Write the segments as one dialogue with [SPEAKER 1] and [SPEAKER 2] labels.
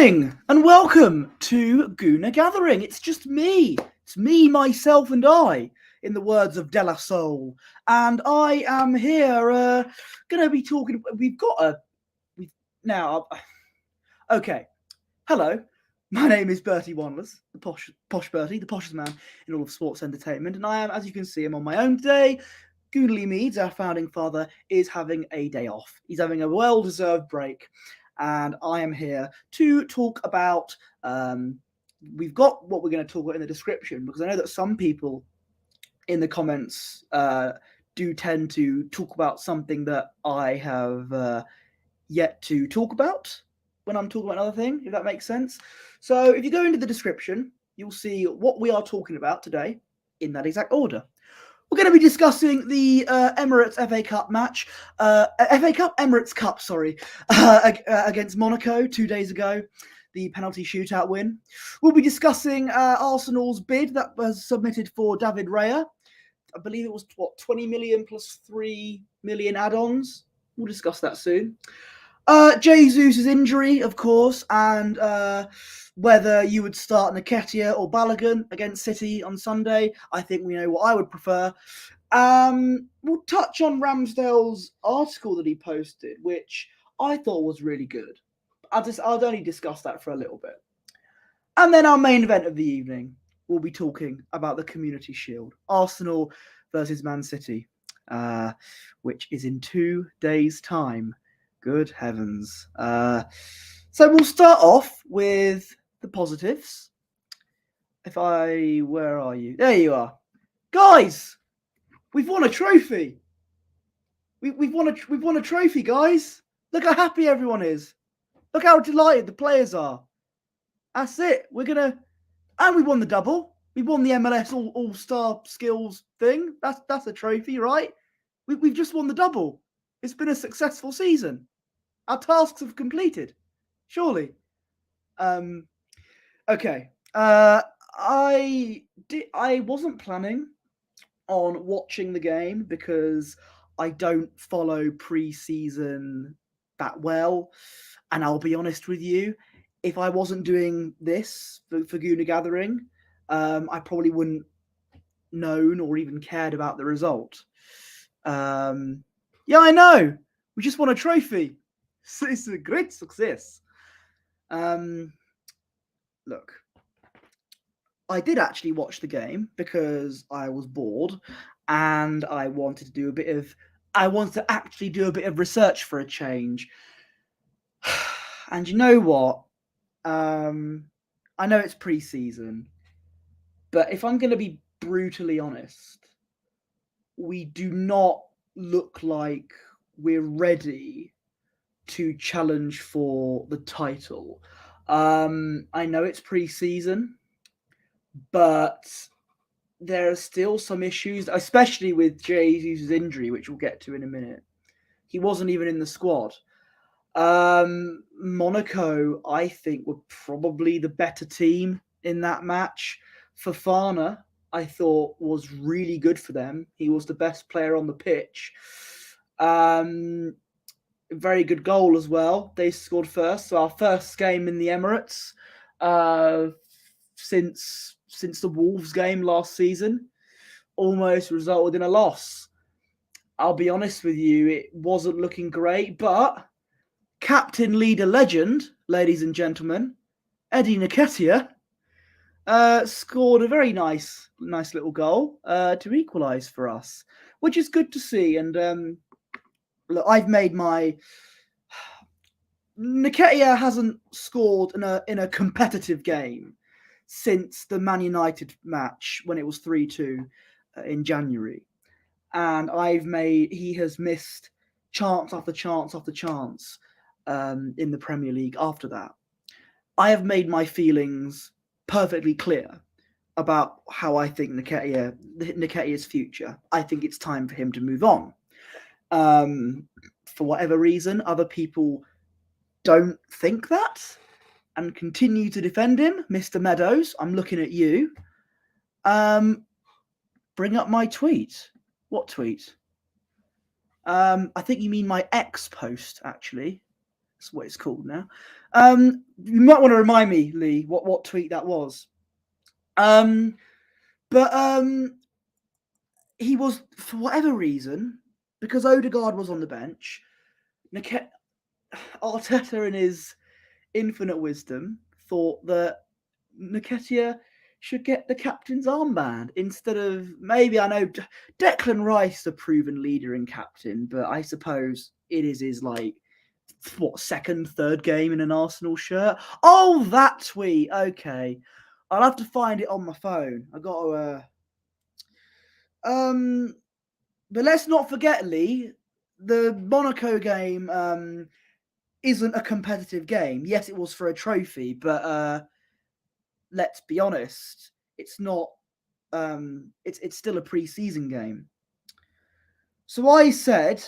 [SPEAKER 1] morning and welcome to Gooner Gathering. It's just me. It's me, myself and I, in the words of De La Soul. And I am here going to be talking. Okay. Hello. My name is Bertie Wanless, the PoshBertie, the poshest man in all of sports entertainment. And I am, as you can see, I'm on my own today. Goonley Meads, our founding father, is having a day off. He's having a well-deserved break. And I am here to talk about, we've got what we're going to talk about in the description, because I know that some people in the comments do tend to talk about something that I have yet to talk about when I'm talking about another thing, if that makes sense. So if you go into the description, you'll see what we are talking about today in that exact order. We're going to be discussing the Emirates FA Cup match, Emirates Cup, against Monaco 2 days ago, the penalty shootout win. We'll be discussing Arsenal's bid that was submitted for David Raya. I believe it was, 20 million plus 3 million add-ons. We'll discuss that soon. Jesus' injury, of course, and whether you would start Nketiah or Balogun against City on Sunday. I think we know what I would prefer. We'll touch on Ramsdale's article that he posted, which I thought was really good. I'll only discuss that for a little bit. And then our main event of the evening, we'll be talking about the Community Shield, Arsenal versus Man City, which is in 2 days' time. Good heavens. So we'll start off with the positives. Where are you? There you are. Guys, we've won a trophy. We've won a trophy, guys. Look how happy everyone is. Look how delighted the players are. That's it. And we won the double. We won the MLS All-Star Skills thing. That's a trophy, right? We've just won the double. It's been a successful season. Our tasks have completed. Surely. Okay. I wasn't planning on watching the game because I don't follow pre-season that well. And I'll be honest with you, if I wasn't doing this for Gooner Gathering, I probably wouldn't known or even cared about the result. Yeah, I know. We just won a trophy. It's a great success. Look, I did actually watch the game because I was bored and I wanted to actually do a bit of research for a change. And you know what? I know it's pre-season, but if I'm going to be brutally honest, we do not look like we're ready to challenge for the title. I know it's pre-season, but there are still some issues, especially with Jesus' injury, which we'll get to in a minute. He wasn't even in the squad. Monaco, I think, were probably the better team in that match. Fofana, I thought, was really good for them. He was the best player on the pitch. Very good goal as well. They scored first. So our first game in the Emirates since the Wolves game last season almost resulted in a loss. I'll be honest with you, it wasn't looking great, but captain, leader, legend, ladies and gentlemen, Eddie Nketiah scored a very nice little goal to equalise for us, which is good to see. And look, I've made my... Nketiah hasn't scored in a competitive game since the Man United match when it was 3-2 in January. And he has missed chance after chance after chance in the Premier League after that. I have made my feelings perfectly clear about how I think Nketiah's future. I think it's time for him to move on. For whatever reason, other people don't think that and continue to defend him. Mr. Meadows, I'm looking at you. Bring up my tweet. What tweet? I think you mean my X post, actually. That's what it's called now. You might want to remind me, Lee, what tweet that was. But he was, for whatever reason, because Odegaard was on the bench, Arteta, in his infinite wisdom, thought that Nketiah should get the captain's armband instead of, maybe, I know Declan Rice, the proven leader and captain, but I suppose it is his, like, second, third game in an Arsenal shirt. Oh, that tweet. Okay. I'll have to find it on my phone. I got to but let's not forget, Lee, the Monaco game isn't a competitive game. Yes, it was for a trophy, but let's be honest, it's not. It's still a pre-season game. So I said,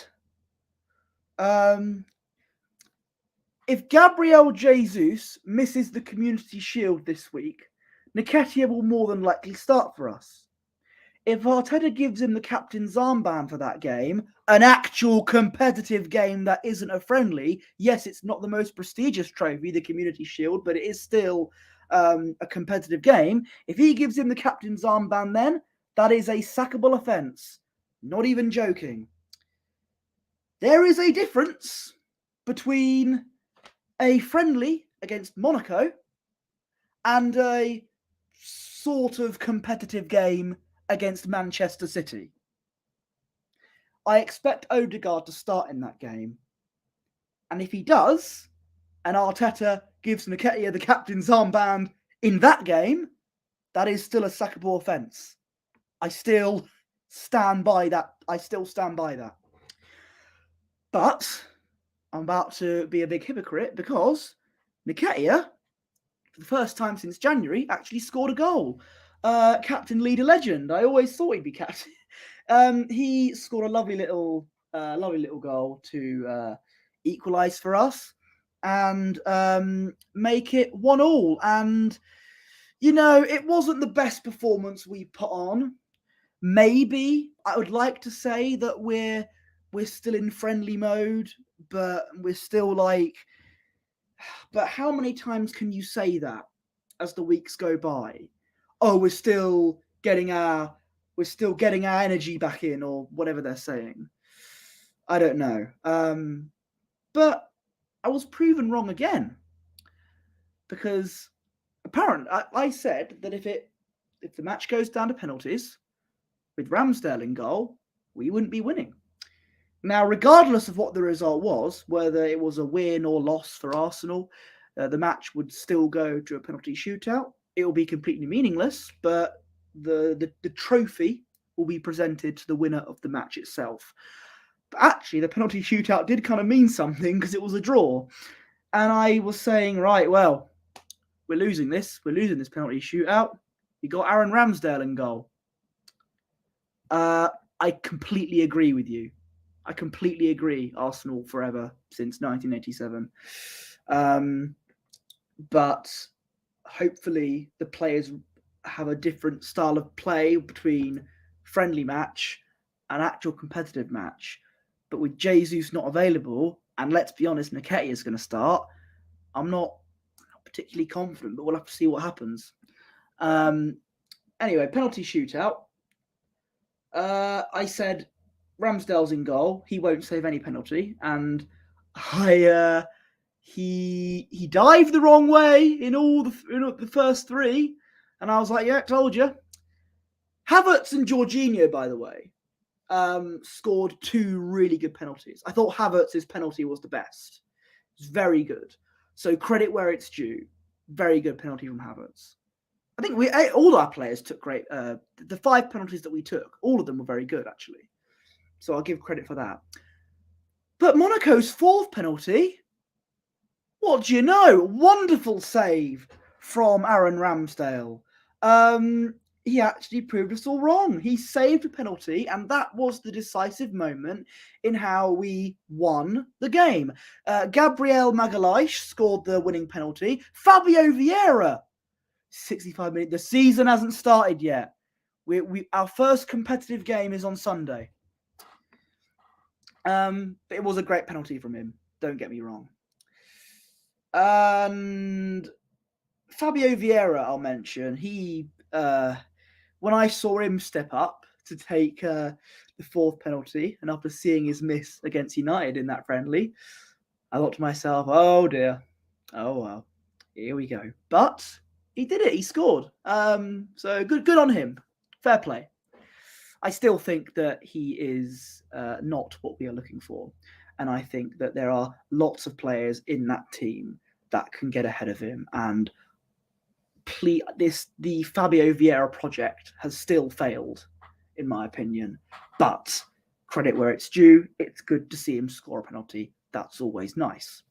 [SPEAKER 1] if Gabriel Jesus misses the Community Shield this week, Nketiah will more than likely start for us. If Arteta gives him the captain's armband for that game, an actual competitive game that isn't a friendly, yes, it's not the most prestigious trophy, the Community Shield, but it is still a competitive game. If he gives him the captain's armband then, that is a sackable offence. Not even joking. There is a difference between a friendly against Monaco and a sort of competitive game against Manchester City. I expect Odegaard to start in that game. And if he does, and Arteta gives Nketiah the captain's armband in that game, that is still a sackable offence. I still stand by that. But I'm about to be a big hypocrite because Nketiah, for the first time since January, actually scored a goal. Captain, leader, legend. I always thought he'd be captain. He scored a lovely little goal to equalise for us and make it 1-1. And it wasn't the best performance we put on. Maybe I would like to say that we're still in friendly mode, but we're still like. But how many times can you say that as the weeks go by? Oh, we're still getting our energy back in, or whatever they're saying. I don't know. But I was proven wrong again. Because apparently I said that if the match goes down to penalties, with Ramsdale in goal, we wouldn't be winning. Now, regardless of what the result was, whether it was a win or loss for Arsenal, the match would still go to a penalty shootout. It will be completely meaningless, but the trophy will be presented to the winner of the match itself. But actually, the penalty shootout did kind of mean something because it was a draw. And I was saying, right, well, we're losing this penalty shootout. We got Aaron Ramsdale in goal. I completely agree with you. I completely agree. Arsenal forever since 1987. But hopefully the players have a different style of play between friendly match and actual competitive match. But with Jesus not available, and let's be honest, Nketiah is going to start, I'm not particularly confident, but we'll have to see what happens. Anyway, penalty shootout. I said Ramsdale's in goal. He won't save any penalty, and he dived the wrong way in all the first three, and I was like, yeah, told you. Havertz and Jorginho, by the way, scored two really good penalties. I thought Havertz's penalty was the best. It was very good. So credit where it's due. Very good penalty from Havertz. I think all our players took great. The 5 penalties that we took, all of them were very good, actually. So I'll give credit for that. But Monaco's 4th penalty, what do you know? Wonderful save from Aaron Ramsdale. He actually proved us all wrong. He saved a penalty, and that was the decisive moment in how we won the game. Gabriel Magalhaes scored the winning penalty. Fabio Vieira, 65 minutes. The season hasn't started yet. Our first competitive game is on Sunday. But it was a great penalty from him. Don't get me wrong. And Fabio Vieira, I'll mention. He, when I saw him step up to take the fourth penalty, and after seeing his miss against United in that friendly, I thought to myself, oh dear, oh well, here we go. But he did it. He scored. So good on him. Fair play. I still think that he is not what we are looking for. And I think that there are lots of players in that team that can get ahead of him. And the Fabio Vieira project has still failed, in my opinion. But credit where it's due. It's good to see him score a penalty. That's always nice.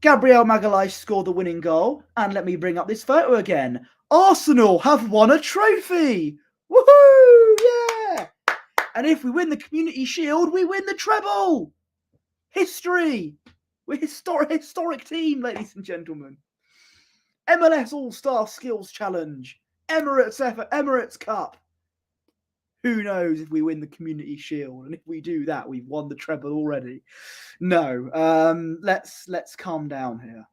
[SPEAKER 1] Gabriel Magalhaes scored the winning goal. And let me bring up this photo again. Arsenal have won a trophy. Woohoo! Yeah! And if we win the Community Shield, we win the treble. History. We're historic team, ladies and gentlemen. MLS All-Star Skills Challenge. Emirates Cup. Who knows if we win the Community Shield? And if we do that, we've won the treble already. No. Let's calm down here.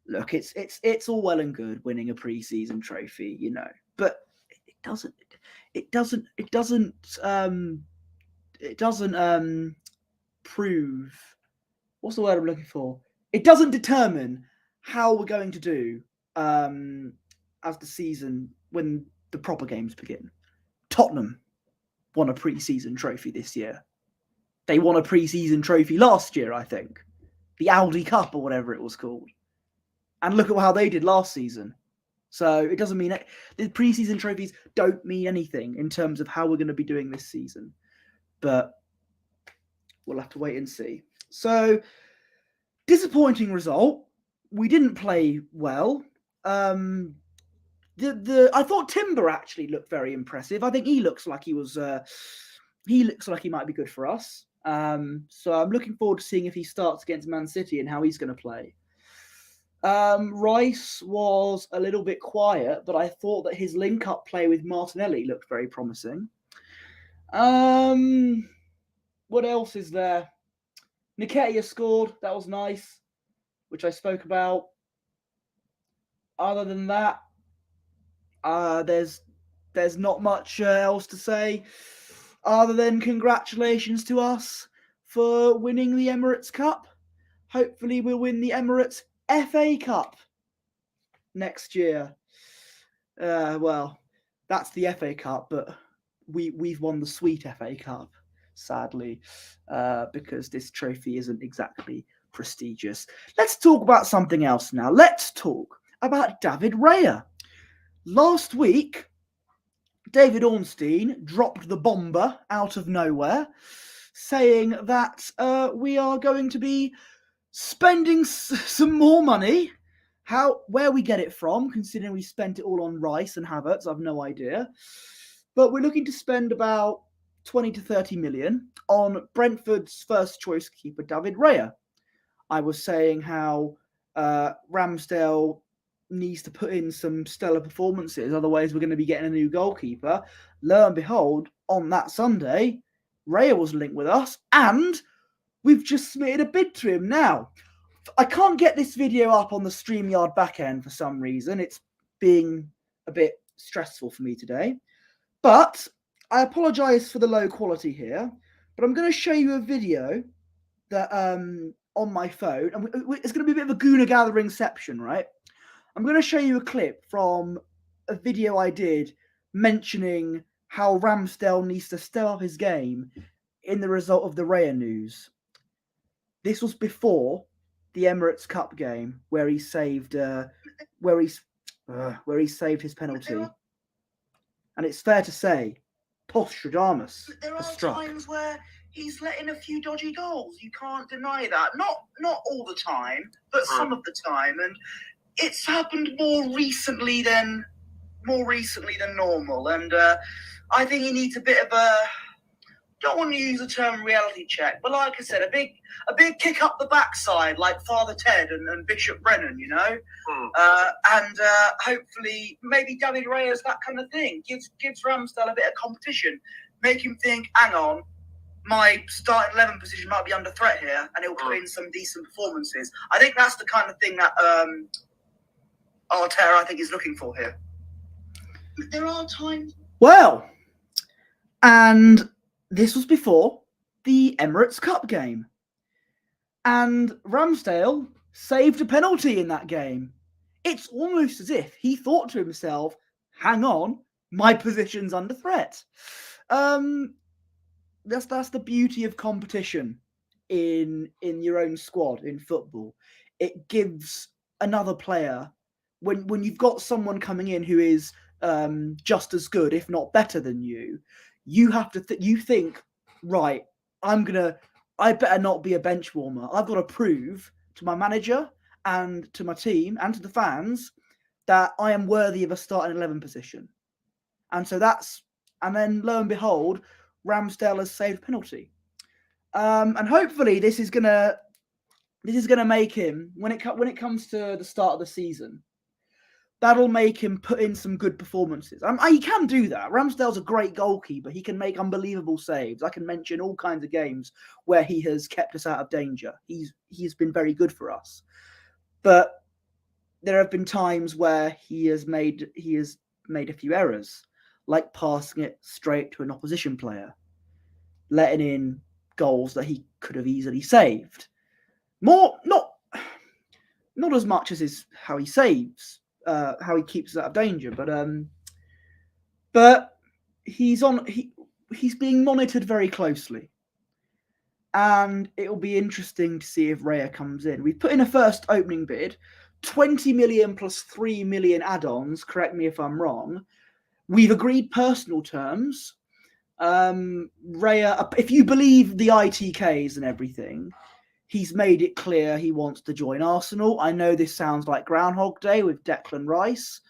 [SPEAKER 1] Look, it's all well and good winning a preseason trophy, you know, but it doesn't prove, what's the word I'm looking for? It doesn't determine how we're going to do as the season, when the proper games begin. Tottenham won a pre-season trophy this year. They won a pre-season trophy last year, I think. The Audi Cup or whatever it was called. And look at how they did last season. So it doesn't mean... The pre-season trophies don't mean anything in terms of how we're going to be doing this season. But we'll have to wait and see. So, disappointing result. We didn't play well. I thought Timber actually looked very impressive. I think he looks like he was. He looks like he might be good for us. So I'm looking forward to seeing if he starts against Man City and how he's going to play. Rice was a little bit quiet, but I thought that his link-up play with Martinelli looked very promising. What else is there? Nketiah scored. That was nice, which I spoke about. Other than that, there's not much else to say other than congratulations to us for winning the Emirates Cup. Hopefully we'll win the Emirates FA Cup next year. Well, that's the FA Cup, but we've won the sweet FA Cup, sadly, because this trophy isn't exactly prestigious. Let's talk about something else now. Let's talk about David Raya. Last week, David Ornstein dropped the bomber out of nowhere, saying that we are going to be spending some more money. Where we get it from, considering we spent it all on Rice and Havertz, I've no idea. But we're looking to spend about 20 to 30 million on Brentford's first choice keeper, David Raya. I was saying how Ramsdale needs to put in some stellar performances, otherwise we're going to be getting a new goalkeeper. Lo and behold, on that Sunday, Raya was linked with us, and we've just submitted a bid to him. Now, I can't get this video up on the StreamYard backend for some reason. It's being a bit stressful for me today. But I apologise for the low quality here, but I'm going to show you a video that on my phone, and it's going to be a bit of a Gooner Gatheringception, right? I'm going to show you a clip from a video I did mentioning how Ramsdale needs to step up his game in the result of the Raya news. This was before the Emirates Cup game where he saved his penalty. And it's fair to say, Postradamus has struck.
[SPEAKER 2] There are times where he's letting a few dodgy goals. You can't deny that. Not all the time, but some of the time. And it's happened more recently than normal. And I think he needs a bit of a, don't want to use the term reality check, but like I said, a big kick up the backside like Father Ted and Bishop Brennan, you know? And hopefully maybe David Raya's that kind of thing. Gives Ramsdale a bit of competition. Make him think, hang on, my starting 11 position might be under threat here, and he'll put in some decent performances. I think that's the kind of thing that Arteta, I think, is looking for here. There are times.
[SPEAKER 1] Well, and this was before the Emirates Cup game. And Ramsdale saved a penalty in that game. It's almost as if he thought to himself, hang on, my position's under threat. That's the beauty of competition in your own squad in football. It gives another player, when you've got someone coming in who is just as good, if not better than you, you have to you think, right, I better not be a bench warmer. I've got to prove to my manager and to my team and to the fans that I am worthy of a starting 11 position. And then lo and behold, Ramsdale has saved a penalty. And hopefully this is gonna make him, when it comes to the start of the season, that'll make him put in some good performances. He can do that. Ramsdale's a great goalkeeper. He can make unbelievable saves. I can mention all kinds of games where he has kept us out of danger. He's been very good for us. But there have been times where he has made a few errors, like passing it straight to an opposition player, letting in goals that he could have easily saved. Not as much as how he saves. How he keeps us out of danger, but he's being monitored very closely, and it will be interesting to see if Raya comes in. We've put in a first opening bid, 20 million plus 3 million add-ons. Correct me if I'm wrong. We've agreed personal terms. Raya, if you believe the ITKs and everything, he's made it clear he wants to join Arsenal. I know this sounds like Groundhog Day with Declan Rice,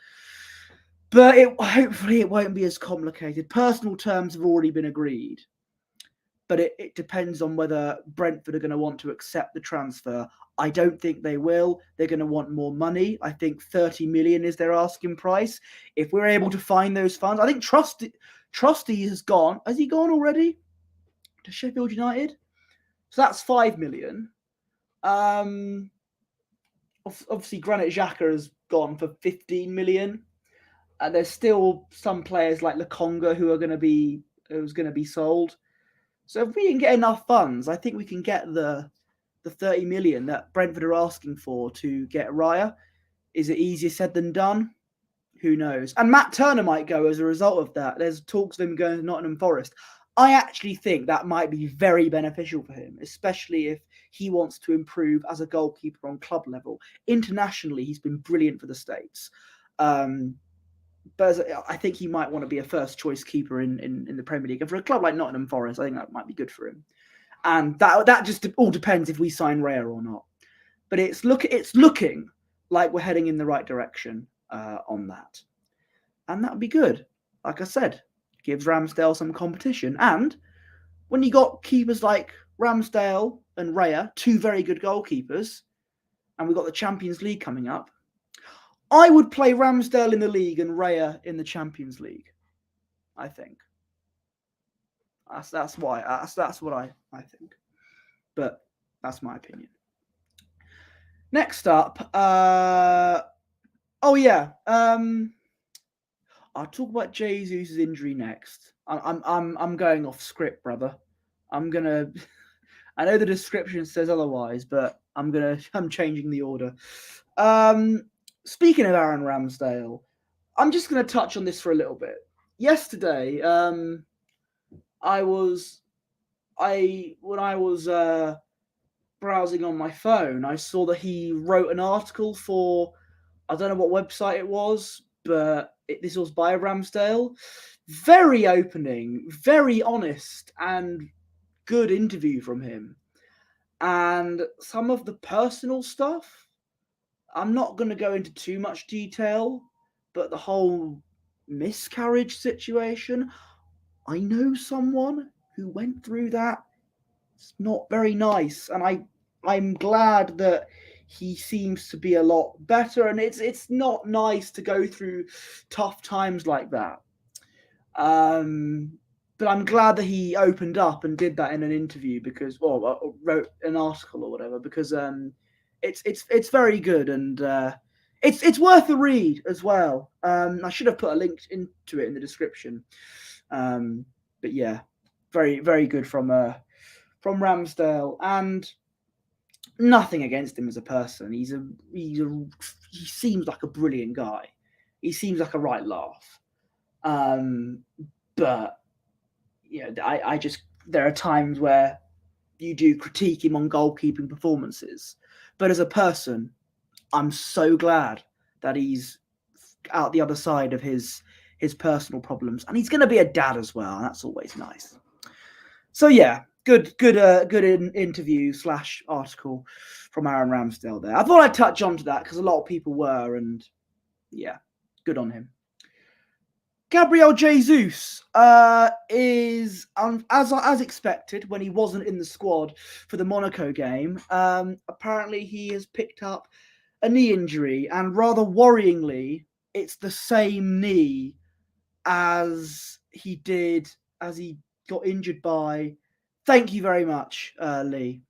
[SPEAKER 1] but hopefully it won't be as complicated. Personal terms have already been agreed, but it depends on whether Brentford are going to want to accept the transfer. I don't think they will. They're going to want more money. I think 30 million is their asking price. If we're able to find those funds, I think Trusty has gone. Has he gone already to Sheffield United? So that's 5 million. Obviously, Granit Xhaka has gone for 15 million. And there's still some players like Lokonga who's going to be sold. So if we can get enough funds, I think we can get the 30 million that Brentford are asking for to get Raya. Is it easier said than done? Who knows? And Matt Turner might go as a result of that. There's talks of him going to Nottingham Forest. I actually think that might be very beneficial for him, especially if he wants to improve as a goalkeeper on club level. Internationally, he's been brilliant for the States. But I think he might want to be a first-choice keeper in the Premier League. And for a club like Nottingham Forest, I think that might be good for him. And that just all depends if we sign Raya or not. But it's looking like we're heading in the right direction on that. And that would be good. Like I said, gives Ramsdale some competition. And when you got keepers like Ramsdale and Raya, two very good goalkeepers, and we've got the Champions League coming up, I would play Ramsdale in the league and Raya in the Champions League. I think. That's what I think. But that's my opinion. Next up, I'll talk about Jesus' injury next. I'm going off script, brother. I know the description says otherwise, but I'm changing the order. Speaking of Aaron Ramsdale, I'm just going to touch on this for a little bit. Yesterday, when I was browsing on my phone, I saw that he wrote an article for, I don't know what website it was, but this was by Ramsdale. Very opening, very honest, and good interview from him. And some of the personal stuff, I'm not going to go into too much detail, but the whole miscarriage situation, I know someone who went through that. It's not very nice, and I'm glad that he seems to be a lot better, and it's not nice to go through tough times like that. but I'm glad that he opened up and did that in an interview because, or wrote an article or whatever, because it's very good and it's worth a read as well. I should have put a link into it in the description. But yeah, very very good from Ramsdale, and nothing against him as a person. He seems like a brilliant guy. He seems like a right laugh. But I just, there are times where you do critique him on goalkeeping performances, but as a person, I'm so glad that he's out the other side of his personal problems, and he's going to be a dad as well, and that's always nice. So yeah, good interview / article from Aaron Ramsdale there. I thought I'd touch on to that because a lot of people were, and yeah, good on him. Gabriel Jesus is, as expected, when he wasn't in the squad for the Monaco game, apparently he has picked up a knee injury, and rather worryingly, it's the same knee as he got injured by. Thank you very much, Lee.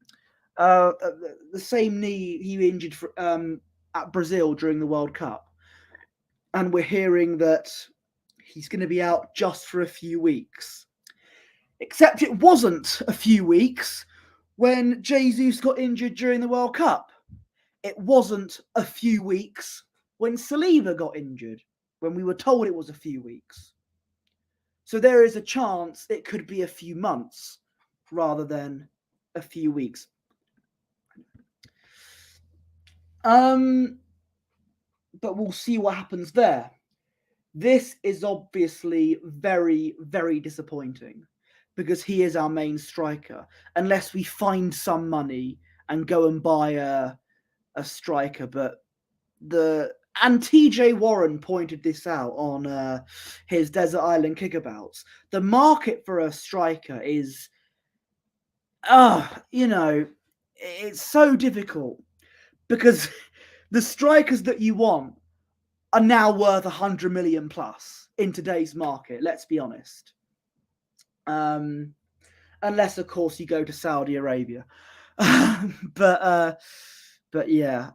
[SPEAKER 1] The same knee he injured at Brazil during the World Cup, and we're hearing that he's going to be out just for a few weeks. Except it wasn't a few weeks when Jesus got injured during the World Cup. It wasn't a few weeks when Saliba got injured, when we were told it was a few weeks. So there is a chance it could be a few months rather than a few weeks. But we'll see what happens there. This is obviously very, very disappointing because he is our main striker. Unless we find some money and go and buy a striker, and TJ Warren pointed this out on his Desert Island Kickabouts. The market for a striker is, it's so difficult because the strikers that you want are now worth 100 million plus in today's market. Let's be honest. Unless, of course, you go to Saudi Arabia. But yeah.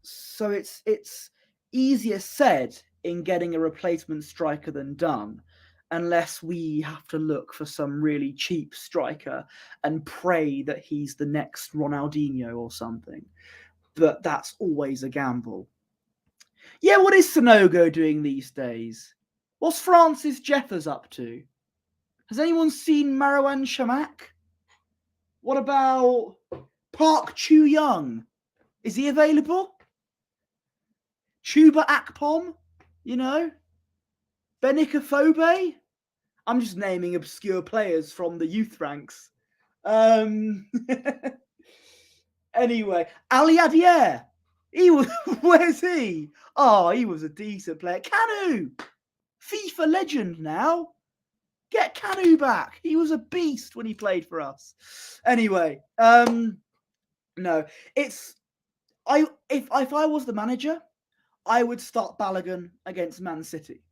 [SPEAKER 1] So it's easier said in getting a replacement striker than done, unless we have to look for some really cheap striker and pray that he's the next Ronaldinho or something. But that's always a gamble. Yeah, what is Sonogo doing these days? What's Francis Jeffers up to? Has anyone seen Marwan Shamak? What about Park Chu-young? Is he available? Chuba Akpom? Benica Fobe? I'm just naming obscure players from the youth ranks. Anyway, Ali Adier. Where's he? Oh, he was a decent player. Kanu! FIFA legend now. Get Kanu back. He was a beast when he played for us. Anyway, no. If I was the manager, I would start Balogun against Man City.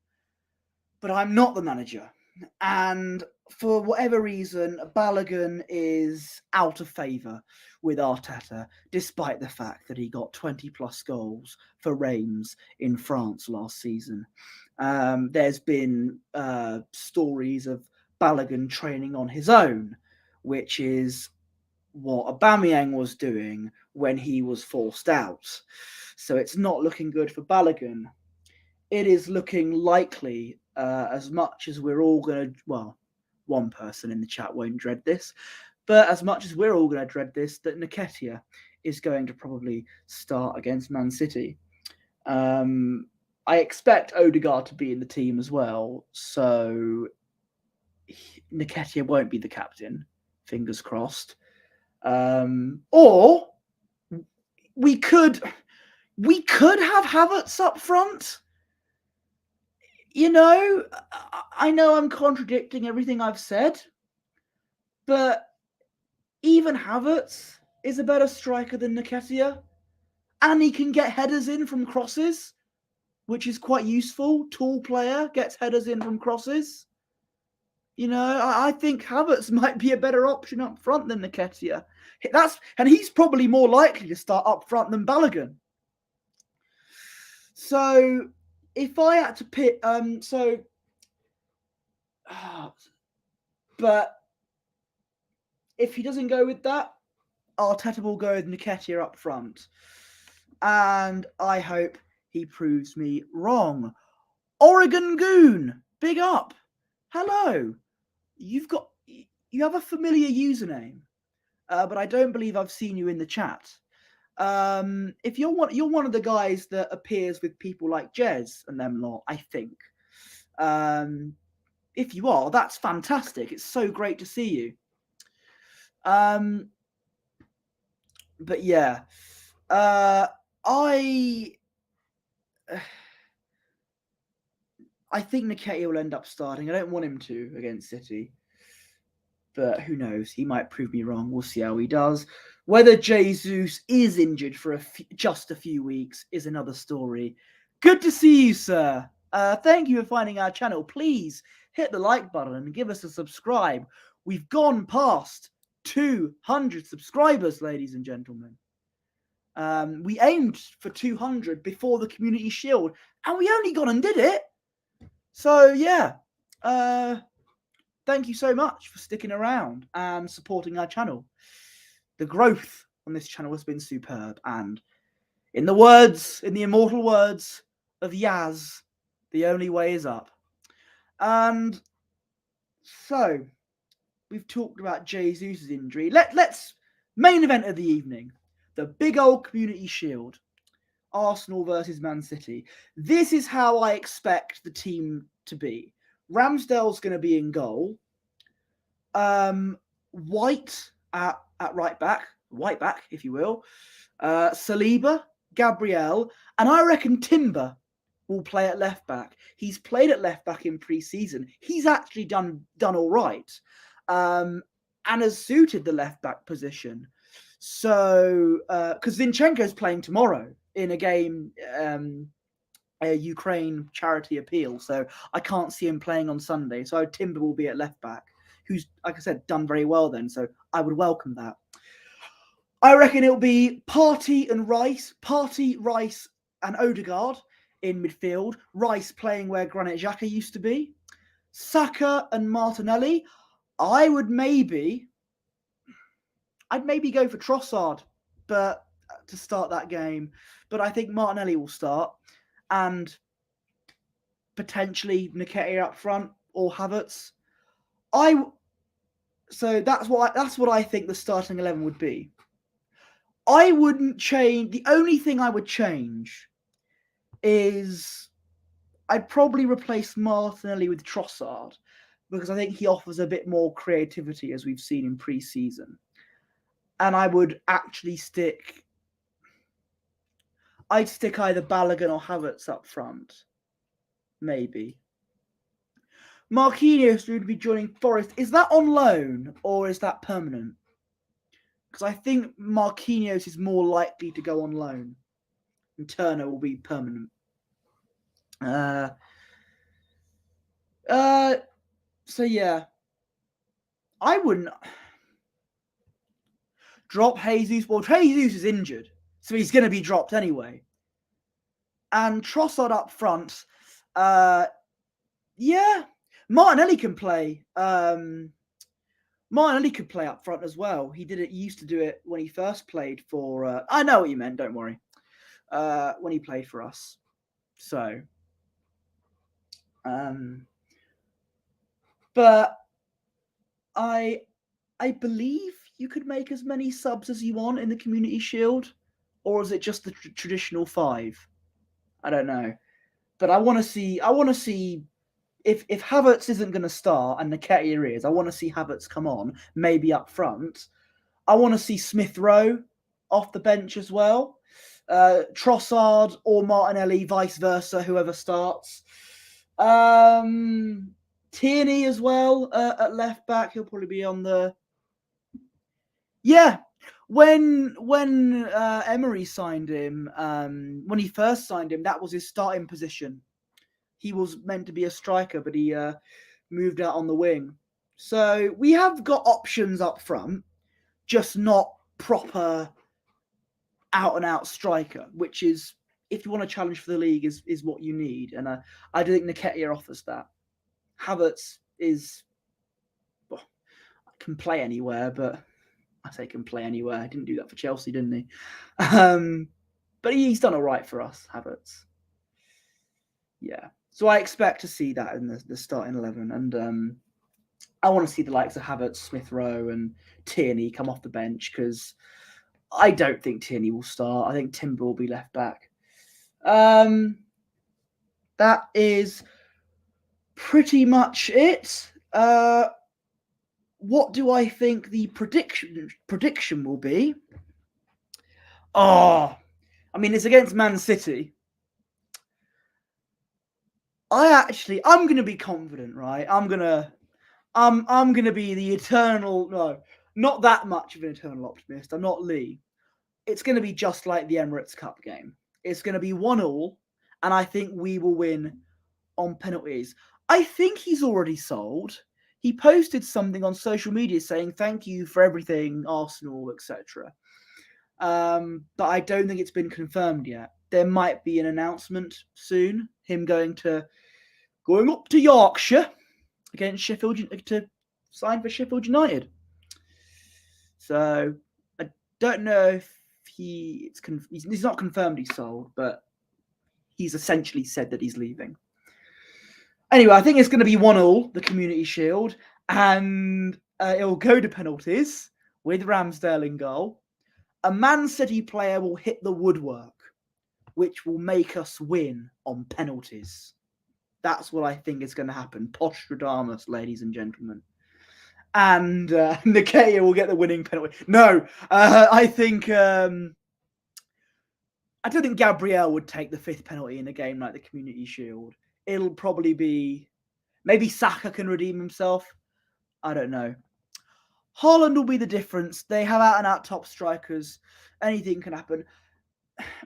[SPEAKER 1] But I'm not the manager. And for whatever reason, Balogun is out of favour with Arteta, despite the fact that he got 20 plus goals for Reims in France last season. There's been stories of Balogun training on his own, which is what Aubameyang was doing when he was forced out. So it's not looking good for Balogun. It is looking likely, as much as we're all going to, well, one person in the chat won't dread this, but as much as we're all going to dread this, that Nketiah is going to probably start against Man City. I expect Odegaard to be in the team as well, so Nketiah won't be the captain, fingers crossed. Or we could have Havertz up front. I know I'm contradicting everything I've said, but even Havertz is a better striker than Nketiah, and he can get headers in from crosses. which is quite useful. Tall player, gets headers in from crosses. You know, I think Havertz might be a better option up front than Nketiah. And he's probably more likely to start up front than Balogun. So if I had to pick, but if he doesn't go with that, Arteta will go with Nketiah up front. And I hope he proves me wrong. Oregon Goon, big up. Hello. You have a familiar username, but I don't believe I've seen you in the chat. If you're one of the guys that appears with people like Jez and them lot, I think. If you are, that's fantastic. It's so great to see you. But yeah, I think Nketiah will end up starting. I don't want him to against City, but who knows? He might prove me wrong. We'll see how he does. Whether Jesus is injured for just a few weeks is another story. Good to see you, sir. Thank you for finding our channel. Please hit the like button and give us a subscribe. We've gone past 200 subscribers, ladies and gentlemen. We aimed for 200 before the Community Shield, and we only got and did it. So, yeah. Thank you so much for sticking around and supporting our channel. The growth on this channel has been superb, and in the immortal words of Yaz, the only way is up. And so, we've talked about Jesus' injury. Let's main event of the evening, the big old Community Shield, Arsenal versus Man City. This is how I expect the team to be. Ramsdale's going to be in goal. White at right back, if you will. Saliba, Gabriel, and I reckon Timber will play at left back. He's played at left back in pre-season. He's actually done all right, and has suited the left back position. So, because Zinchenko's playing tomorrow in a game, a Ukraine charity appeal, so I can't see him playing on Sunday. So Timber will be at left back, who's, like I said, done very well then. So I would welcome that. I reckon it'll be Partey, Rice, and Odegaard in midfield. Rice playing where Granit Xhaka used to be. Saka and Martinelli. I'd maybe go for Trossard, but to start that game. But I think Martinelli will start, and potentially Nketiah up front or Havertz. So that's what I think the starting 11 would be. I wouldn't change. The only thing I would change is I'd probably replace Martinelli with Trossard, because I think he offers a bit more creativity, as we've seen in pre-season. And I would actually stick either Balogun or Havertz up front. Maybe. Marquinhos would be joining Forest. Is that on loan or is that permanent? Because I think Marquinhos is more likely to go on loan, and Turner will be permanent. So yeah, I wouldn't drop Jesus. Well, Jesus is injured, so he's going to be dropped anyway. And Trossard up front. Yeah, Martinelli can play. Martinelli could play up front as well. He used to do it when he first played for. I know what you meant. Don't worry. When he played for us. So. But I believe you could make as many subs as you want in the Community Shield, or is it just the traditional 5? I don't know. But I want to see if Havertz isn't going to start and Nketiah is. I want to see Havertz come on, maybe up front. I want to see Smith Rowe off the bench as well. Trossard or Martinelli, vice versa, whoever starts. Tierney as well at left back. He'll probably be on the. Yeah. when Emery signed him, when he first signed him, that was his starting position. He was meant to be a striker, but he moved out on the wing. So we have got options up front, just not proper out-and-out striker, which is, if you want to challenge for the league, is what you need. And I do think Nketiah offers that. Havertz can play anywhere, but I say can play anywhere. He didn't do that for Chelsea, didn't he? But he's done all right for us, Havertz. Yeah. So I expect to see that in the starting 11. And I want to see the likes of Havertz, Smith Rowe and Tierney come off the bench, because I don't think Tierney will start. I think Timber will be left back. That is pretty much it. What do I think the prediction will be? I mean, it's against Man City. I'm going to be confident, right? I'm going to be the eternal, no, not that much of an eternal optimist. I'm not Lee. It's going to be just like the Emirates Cup game. It's going to be 1-1, and I think we will win on penalties. I think he's already sold. He posted something on social media saying, "Thank you for everything, Arsenal, etc." But I don't think it's been confirmed yet. There might be an announcement soon, him going up to Yorkshire against Sheffield to sign for Sheffield United. So I don't know if he's not confirmed he's sold, but he's essentially said that he's leaving. Anyway, I think it's going to be 1-1, the Community Shield, and it'll go to penalties with Ramsdale in goal. A Man City player will hit the woodwork, which will make us win on penalties. That's what I think is going to happen. Postradamus, ladies and gentlemen. And Nketiah will get the winning penalty. No, I think... I don't think Gabriel would take the 5th penalty in a game like the Community Shield. It'll probably be... Maybe Saka can redeem himself. I don't know. Haaland will be the difference. They have out-and-out top strikers. Anything can happen.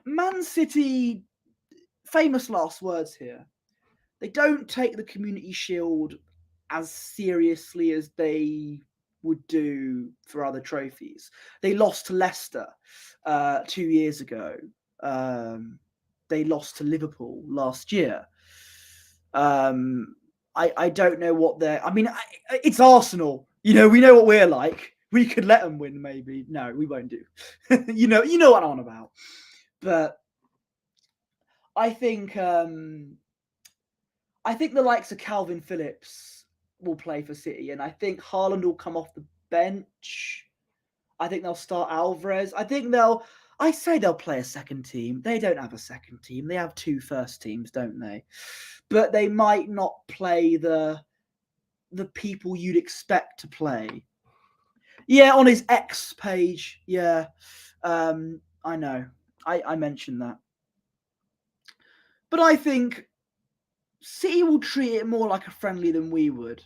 [SPEAKER 1] Man City, famous last words here. They don't take the Community Shield as seriously as they would do for other trophies. They lost to Leicester 2 years ago. They lost to Liverpool last year. I don't know what they're... I mean, it's Arsenal. You know, we know what we're like. We could let them win, maybe. No, we won't do. you know what I'm on about. But I think the likes of Calvin Phillips will play for City, and I think Haaland will come off the bench. I think they'll start Alvarez. I say they'll play a second team. They don't have a second team. They have 2 first teams, don't they? But they might not play the people you'd expect to play. Yeah, on his X page. Yeah, I know. I mentioned that. But I think City will treat it more like a friendly than we would.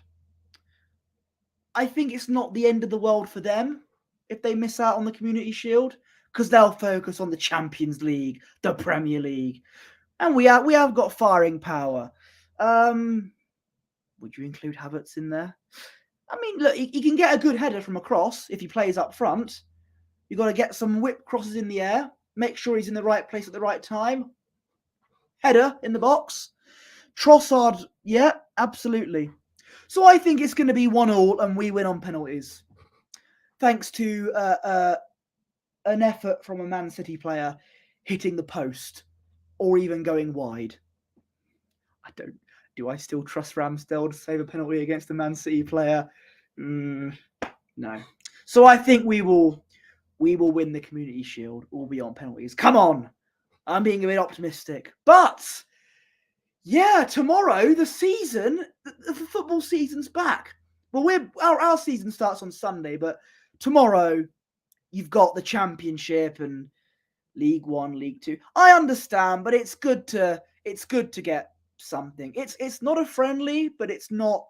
[SPEAKER 1] I think it's not the end of the world for them if they miss out on the Community Shield, because they'll focus on the Champions League, the Premier League, and we have got firing power. Would you include Havertz in there? I mean, look, he can get a good header from across if he plays up front. You've got to get some whip crosses in the air, make sure he's in the right place at the right time. Header in the box. Trossard, yeah, absolutely. So I think it's going to be 1-1 and we win on penalties. Thanks to an effort from a Man City player hitting the post or even going wide. Do I still trust Ramsdale to save a penalty against a Man City player? No. So I think we will win the Community Shield, all be on penalties. Come on. I'm being a bit optimistic. But yeah, tomorrow the football season's back. Well, our season starts on Sunday, but tomorrow you've got the Championship and League One, League Two. I understand, but it's good to get something. It's not a friendly, but it's not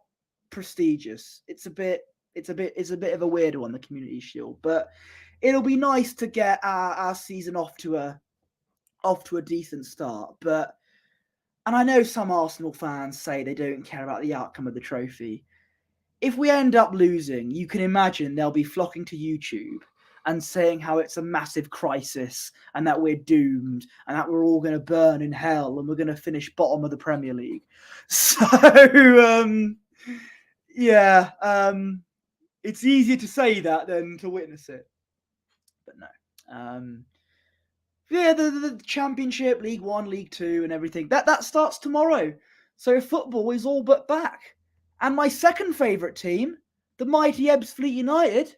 [SPEAKER 1] prestigious. It's a bit of a weird one, the Community Shield, but it'll be nice to get our season off to a decent start. And I know some Arsenal fans say they don't care about the outcome of the trophy. If we end up losing, you can imagine they'll be flocking to YouTube and saying how it's a massive crisis and that we're doomed and that we're all going to burn in hell and we're going to finish bottom of the Premier League. So, it's easier to say that than to witness it. But no. The Championship, League One, League Two and everything, that starts tomorrow. So football is all but back. And my second favourite team, the mighty Ebbsfleet United,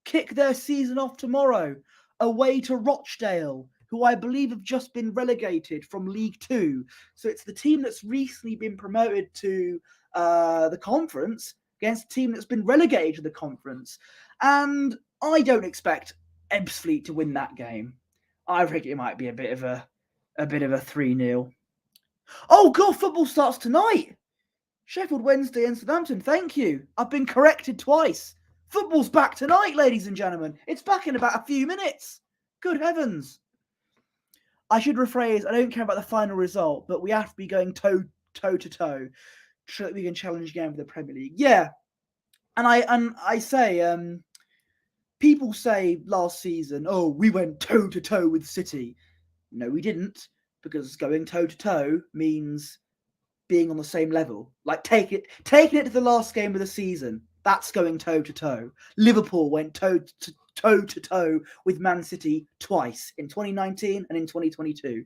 [SPEAKER 1] kick their season off tomorrow, away to Rochdale, who I believe have just been relegated from League Two. So it's the team that's recently been promoted to the conference against a team that's been relegated to the conference. And I don't expect Ebbsfleet to win that game. I think it might be a bit of a 3-0. Oh God, football starts tonight. Sheffield Wednesday and Southampton, thank you. I've been corrected twice. Football's back tonight, ladies and gentlemen. It's back in about a few minutes. Good heavens. I should rephrase, I don't care about the final result, but we have to be going toe to toe so that we can challenge again for the Premier League. Yeah. And I say, people say last season, oh, we went toe to toe with City. No, we didn't, because going toe to toe means being on the same level. Like taking it to the last game of the season. That's going toe to toe. Liverpool went toe to toe with Man City twice, in 2019 and in 2022.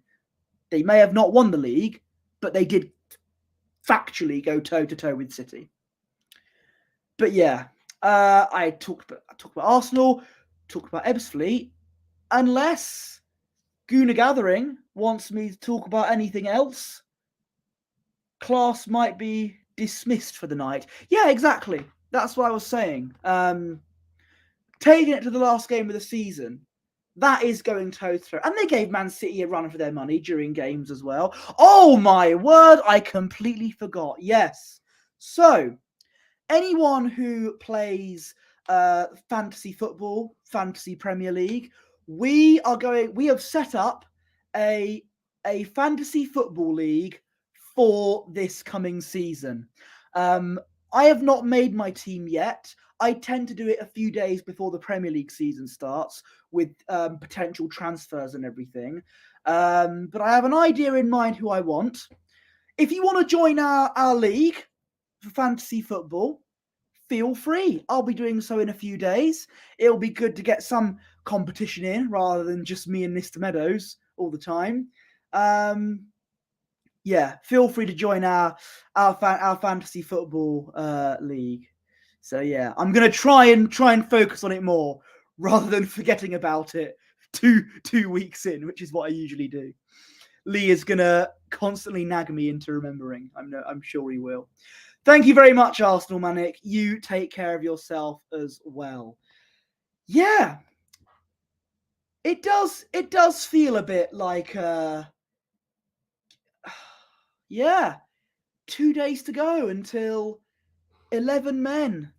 [SPEAKER 1] They may have not won the league, but they did factually go toe to toe with City. But yeah, I talked about Arsenal, talked about Ebbsfleet. Unless Gooner Gathering wants me to talk about anything else, class might be dismissed for the night. Yeah, exactly. That's what I was saying. Taking it to the last game of the season, that is going toe to toe. And they gave Man City a run for their money during games as well. Oh my word, I completely forgot. Yes. So, anyone who plays fantasy football, fantasy Premier League, we have set up a fantasy football league for this coming season. I have not made my team yet. I tend to do it a few days before the Premier League season starts with potential transfers and everything. But I have an idea in mind who I want. If you want to join our league for fantasy football, feel free. I'll be doing so in a few days. It'll be good to get some competition in rather than just me and Mr. Meadows all the time. Yeah, feel free to join our fantasy football league. So yeah, I'm gonna try and focus on it more rather than forgetting about it two weeks in, which is what I usually do. Lee is gonna constantly nag me into remembering. I'm sure he will. Thank you very much, Arsenal Manic. You take care of yourself as well. Yeah, it does feel a bit like yeah, 2 days to go until 11 men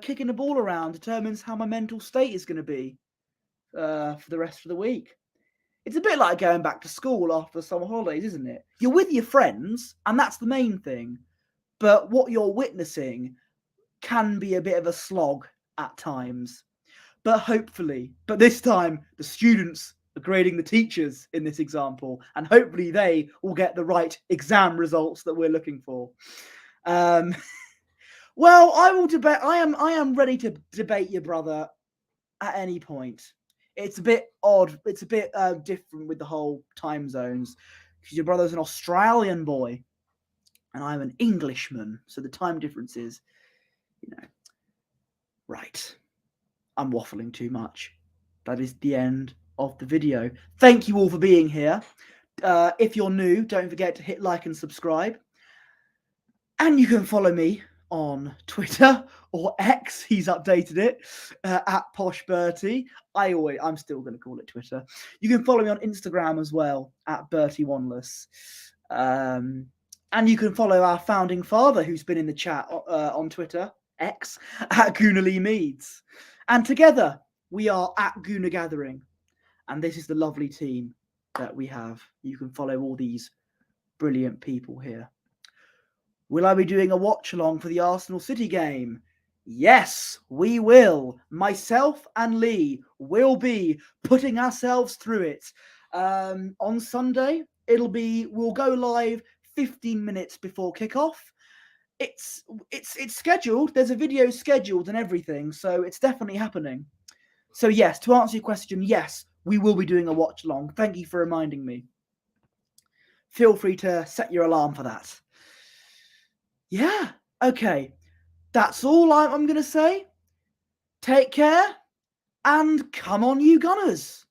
[SPEAKER 1] kicking the ball around determines how my mental state is going to be for the rest of the week. It's a bit like going back to school after the summer holidays, isn't it? You're with your friends, and that's the main thing. But what you're witnessing can be a bit of a slog at times. But this time, the students are grading the teachers in this example, and hopefully they will get the right exam results that we're looking for. Well, I will debate. I am ready to debate your brother at any point. It's a bit odd. It's a bit different with the whole time zones, because your brother's an Australian boy, and I'm an Englishman. So the time difference is, right. I'm waffling too much. That is the end of the video. Thank you all for being here. If you're new, don't forget to hit like and subscribe. And you can follow me on Twitter or X. He's updated it at PoshBertie. I'm still going to call it Twitter. You can follow me on Instagram as well at Bertie Wanless. And you can follow our founding father, who's been in the chat on Twitter, X, at Goonerly Meads. And together, we are at Gooner Gathering, and this is the lovely team that we have. You can follow all these brilliant people here. Will I be doing a watch along for the Arsenal City game? Yes, we will. Myself and Lee will be putting ourselves through it. On Sunday, we'll go live 15 minutes before kickoff. It's scheduled. There's a video scheduled and everything, so it's definitely happening. So yes, to answer your question, yes, we will be doing a watch along. Thank you for reminding me. Feel free to set your alarm for that. Yeah, okay. That's all I'm going to say. Take care, and come on, you Gunners.